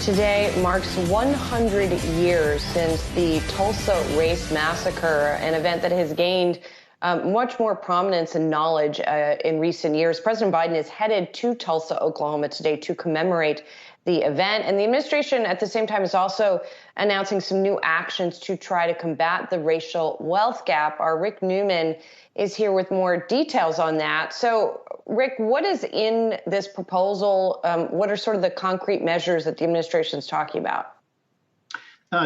Today marks 100 years since the Tulsa Race Massacre, an event that has gained much more prominence and knowledge in recent years. President Biden is headed to Tulsa, Oklahoma today to commemorate the event. And the administration at the same time is also announcing some new actions to try to combat the racial wealth gap. Our Rick Newman is here with more details on that. So, Rick, what is in this proposal? What are sort of the concrete measures that the administration is talking about?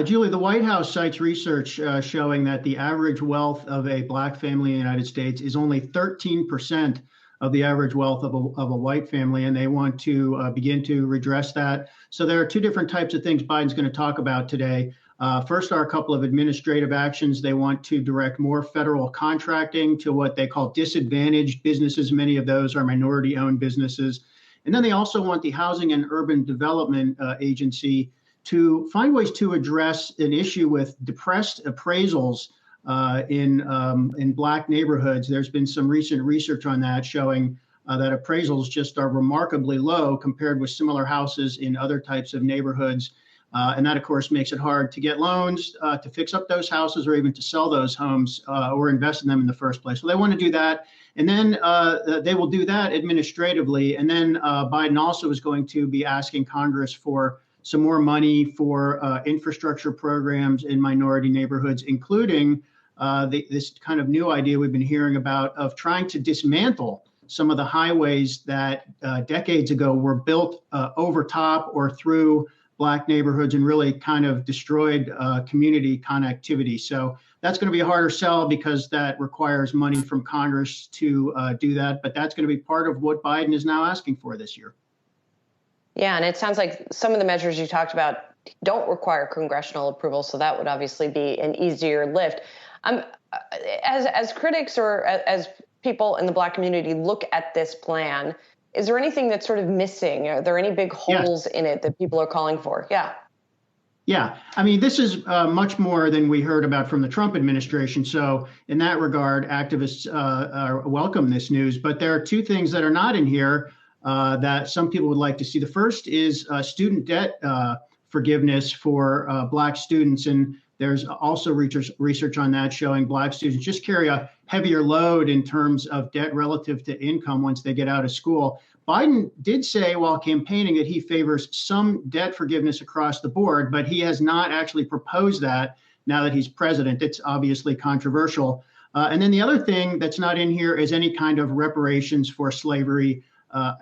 Julie, the White House cites research showing that the average wealth of a black family in the United States is only 13% of the average wealth of a white family, and they want to begin to redress that. So there are two different types of things Biden's going to talk about today. First are a couple of administrative actions. They want to direct more federal contracting to what they call disadvantaged businesses. Many of those are minority-owned businesses. And then they also want the Housing and Urban Development Agency to find ways to address an issue with depressed appraisals in black neighborhoods. There's been some recent research on that showing that appraisals just are remarkably low compared with similar houses in other types of neighborhoods. And that, of course, makes it hard to get loans to fix up those houses or even to sell those homes or invest in them in the first place. So they want to do that. And then they will do that administratively. And then Biden also is going to be asking Congress for some more money for infrastructure programs in minority neighborhoods, including this kind of new idea we've been hearing about of trying to dismantle some of the highways that decades ago were built over top or through black neighborhoods and really kind of destroyed community connectivity. So that's going to be a harder sell because that requires money from Congress to do that. But that's going to be part of what Biden is now asking for this year. Yeah, and it sounds like some of the measures you talked about don't require congressional approval, so that would obviously be an easier lift. As critics or as people in the black community look at this plan, is there anything that's sort of missing? Are there any big holes in it that people are calling for? Yeah, I mean, this is much more than we heard about from the Trump administration. So in that regard, activists welcome this news. But there are two things that are not in here that some people would like to see. The first is student debt forgiveness for black students. And there's also research on that showing black students just carry a heavier load in terms of debt relative to income once they get out of school. Biden did say while campaigning that he favors some debt forgiveness across the board, but he has not actually proposed that now that he's president. It's obviously controversial. And then the other thing that's not in here is any kind of reparations for slavery.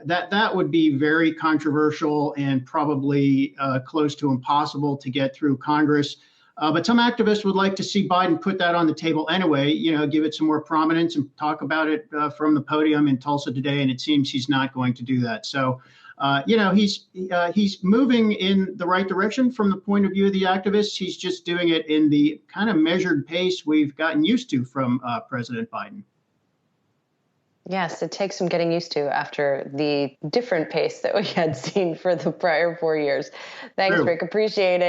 That would be very controversial and probably close to impossible to get through Congress. But some activists would like to see Biden put that on the table anyway, give it some more prominence and talk about it from the podium in Tulsa today. And it seems he's not going to do that. So, he's moving in the right direction from the point of view of the activists. He's just doing it in the kind of measured pace we've gotten used to from President Biden. Yes, it takes some getting used to after the different pace that we had seen for the prior 4 years. Thanks, True. Rick. Appreciate it.